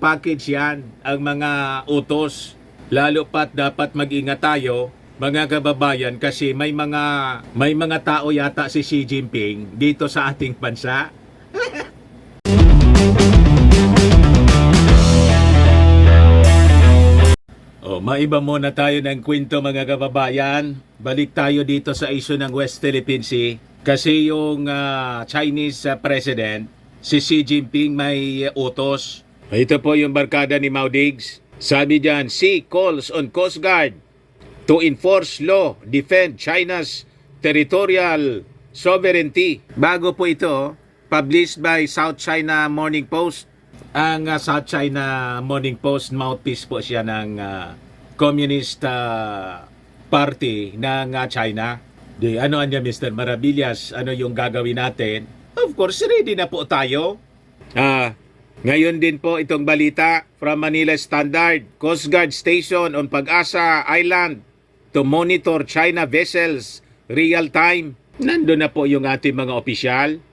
package yan, ang mga utos. Lalo pat dapat mag-ingat tayo, mga kababayan, kasi may mga tao yata si Xi Jinping dito sa ating bansa. Maiba muna tayo ng kwento, mga kababayan. Balik tayo dito sa issue ng West Philippine Sea. Kasi yung Chinese President, si Xi Jinping, may utos. Ito po yung barkada ni Mao Diggs. Sabi diyan, Xi calls on Coast Guard to enforce law, defend China's territorial sovereignty. Bago po ito, published by South China Morning Post. Ang South China Morning Post, mouthpiece po siya ng Communist Party ng China. Di ano anya, Mr. Maravillas, ano yung gagawin natin? Of course, ready na po tayo. Ngayon din po itong balita from Manila Standard. Coast Guard station on Pag-asa Island to monitor China vessels real time. Nandun na po yung ating mga opisyal.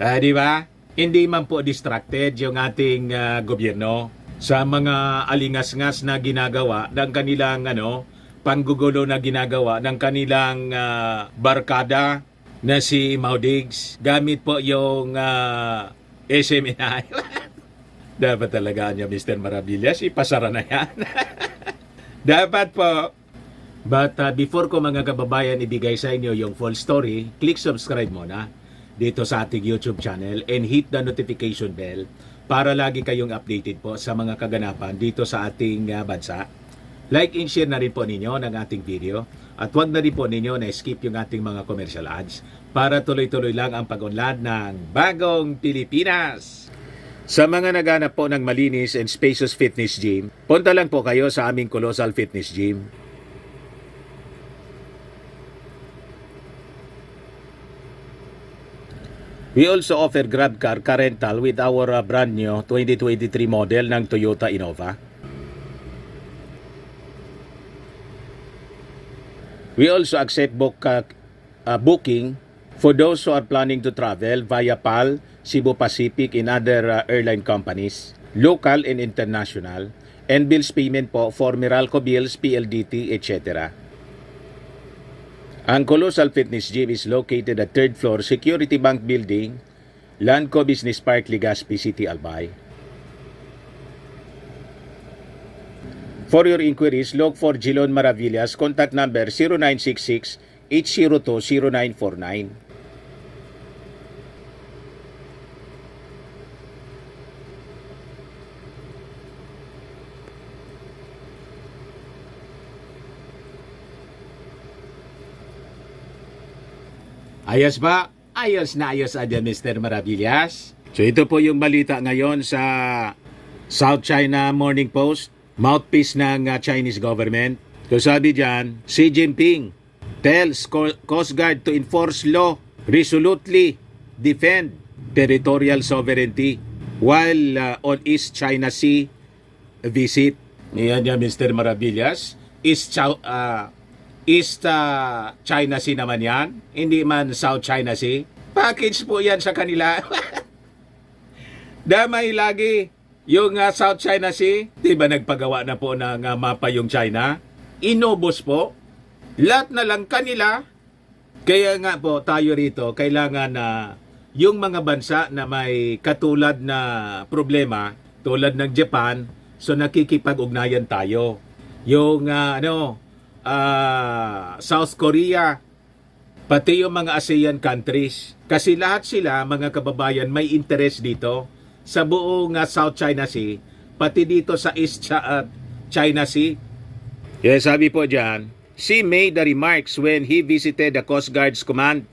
Di ba? Hindi man po distracted yung ating gobyerno sa mga alingas-ngas na ginagawa ng kanilang panggugulo na ginagawa ng kanilang barkada na si Mao Diggs. Gamit po yung SMNI. Dapat talaga niya, Mr. Maravillas, ipasara na yan. Dapat po. But before ko, mga kababayan, ibigay sa inyo yung full story, click subscribe muna dito sa ating YouTube channel and hit the notification bell para lagi kayong updated po sa mga kaganapan dito sa ating bansa. Like and share na rin po ninyo ng ating video at huwag na rin po ninyo na skip yung ating mga commercial ads para tuloy-tuloy lang ang pag-unlad ng Bagong Pilipinas. Sa mga naghanap po ng malinis and spacious fitness gym, punta lang po kayo sa aming Colossal Fitness Gym. We also offer Grab car rental with our brand new 2023 model ng Toyota Innova. We also accept booking for those who are planning to travel via PAL, Cebu Pacific, and other airline companies, local and international, and bills payment po for Meralco bills, PLDT, etc. Ang Colossal Fitness Gym is located at 3rd floor Security Bank Building, Landco Business Park, Legazpi City, Albay. For your inquiries, look for Jilon Maravillas, contact number 0966-802-0949. Ayos ba? Ayos na ayos adya, Mr. Maravillas. So ito po yung balita ngayon sa South China Morning Post, mouthpiece ng Chinese government. So sabi dyan, Xi Jinping tells Coast Guard to enforce law, resolutely defend territorial sovereignty while on East China Sea visit. Yan yan, Mr. Maravillas. East China Sea naman yan, hindi man South China Sea. Package po yan sa kanila. Damay lagi yung South China Sea. Diba nagpagawa na po ng mapa yung China? Inubos po. Lahat na lang kanila. Kaya nga po tayo rito, kailangan na yung mga bansa na may katulad na problema, tulad ng Japan, so nakikipag-ugnayan tayo. Yung South Korea, pati yung mga ASEAN countries. Kasi lahat sila, mga kababayan, may interest dito sa buong South China Sea, pati dito sa East China Sea. Yes, sabi po dyan, Xi made the remarks when he visited the Coast Guard's command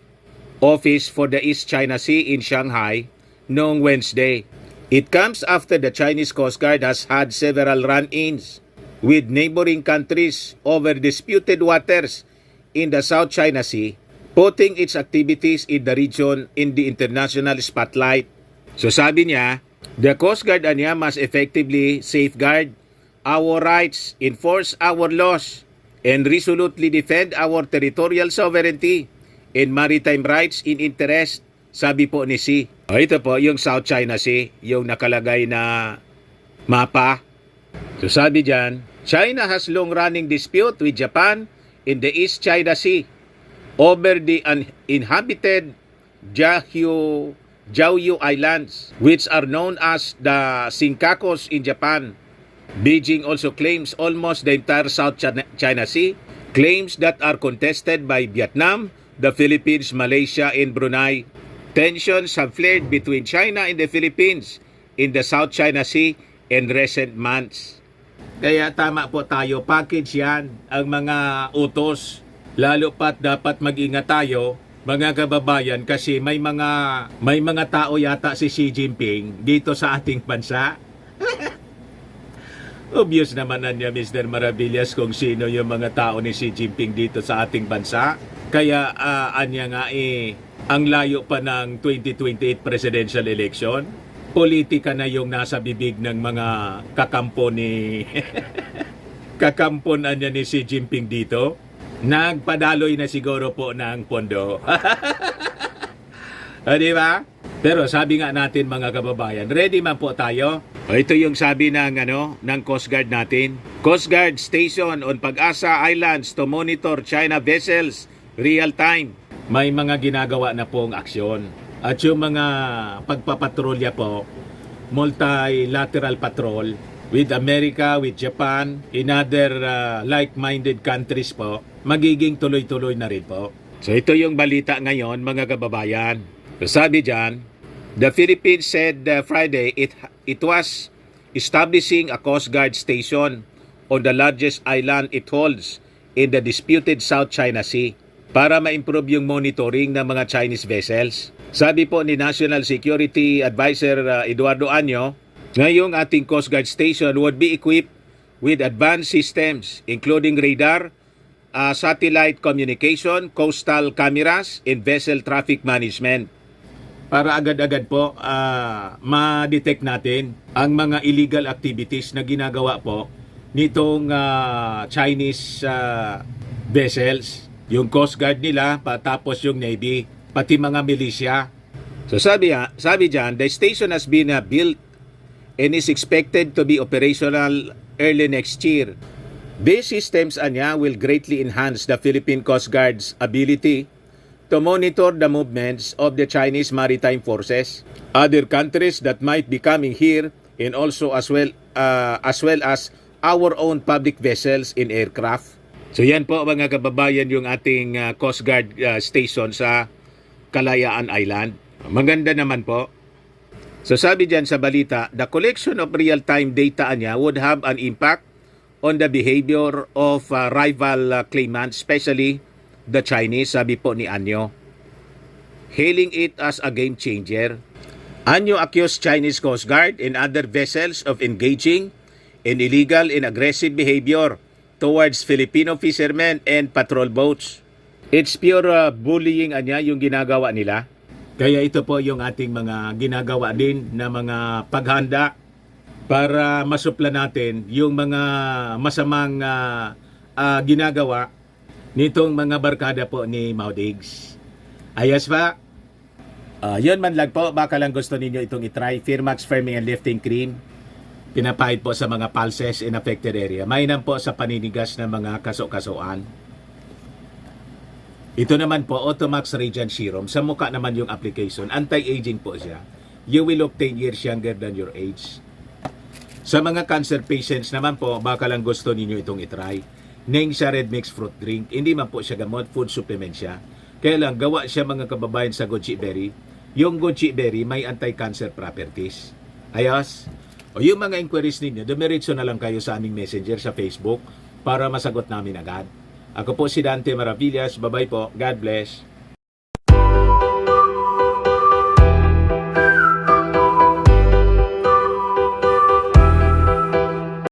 office for the East China Sea in Shanghai noong Wednesday. It comes after the Chinese Coast Guard has had several run-ins with neighboring countries over disputed waters in the South China Sea, putting its activities in the region in the international spotlight. So sabi niya, the Coast Guard must effectively safeguard our rights, enforce our laws, and resolutely defend our territorial sovereignty and maritime rights in interest, sabi po ni Xi. Ito po yung South China Sea, yung nakalagay na mapa. So sabi dyan, China has long-running dispute with Japan in the East China Sea over the uninhabited Jiaoyu Islands, which are known as the Senkakus in Japan. Beijing also claims almost the entire South China Sea, claims that are contested by Vietnam, the Philippines, Malaysia, and Brunei. Tensions have flared between China and the Philippines in the South China Sea in recent months. Kaya tama po tayo, package yan ang mga utos. Lalo pat dapat mag-ingat tayo, mga kababayan, kasi may mga tao yata si Xi Jinping dito sa ating bansa. Obvious naman na niya, Mr. Maravillas, kung sino yung mga tao ni Xi Jinping dito sa ating bansa. Kaya anya nga ang layo pa ng 2028 presidential election. Politika na yung nasa bibig ng mga kakampo ni kakampon niya ni Xi Jinping dito. Nagpadaloy na siguro po ng pondo. Di ba? Pero sabi nga natin mga kababayan, ready man po tayo. Ito yung sabi ng Coast Guard natin. Coast Guard station on Pag-asa Islands to monitor China vessels real time. May mga ginagawa na pong aksyon. At yung mga pagpapatrolya po, multilateral patrol with America, with Japan, in other like-minded countries po, magiging tuloy-tuloy na rin po. So ito yung balita ngayon mga kababayan. So sabi dyan, the Philippines said Friday it was establishing a Coast Guard station on the largest island it holds in the disputed South China Sea para ma-improve yung monitoring ng mga Chinese vessels. Sabi po ni National Security Advisor Eduardo Año, ngayong ating Coast Guard station would be equipped with advanced systems including radar, satellite communication, coastal cameras, and vessel traffic management. Para agad-agad po ma-detect natin ang mga illegal activities na ginagawa po nitong Chinese vessels. Yung Coast Guard nila, tapos yung Navy, pati mga militia. So sabi dyan, the station has been built and is expected to be operational early next year. These systems will greatly enhance the Philippine Coast Guard's ability to monitor the movements of the Chinese maritime forces, other countries that might be coming here, and also as well as our own public vessels in aircraft. So yan po mga kababayan yung ating Coast Guard station sa Kalayaan Island. Maganda naman po. So sabi dyan sa balita, the collection of real-time data would have an impact on the behavior of rival claimants, especially the Chinese, sabi po ni Anyo. Hailing it as a game changer. Anyo accused Chinese Coast Guard and other vessels of engaging in illegal and aggressive behavior towards Filipino fishermen and patrol boats. It's pure bullying yung ginagawa nila. Kaya ito po yung ating mga ginagawa din na mga paghanda para masupla natin yung mga masamang ginagawa nitong mga barkada po ni Maudigs. Ayos pa? Yun man lang po, baka lang gusto ninyo itong itry. Firmax Firming and Lifting Cream. Pinapahid po sa mga pulses in affected area. Mainam po sa paninigas ng mga kaso-kasuan. Ito naman po, Automax Radiant Serum. Sa mukha naman yung application. Anti-aging po siya. You will look 10 years younger than your age. Sa mga cancer patients naman po, baka lang gusto ninyo itong itry. Ning siya Red Mix Fruit Drink. Hindi man po siya gamot, food supplement siya. Kaya lang, gawa siya mga kababayan sa goji berry. Yung goji berry may anti-cancer properties. Ayos? O yung mga inquiries ninyo, dumiretso na lang kayo sa aming messenger sa Facebook para masagot namin agad. Ako po si Dante Maravillas. Bye-bye po. God bless.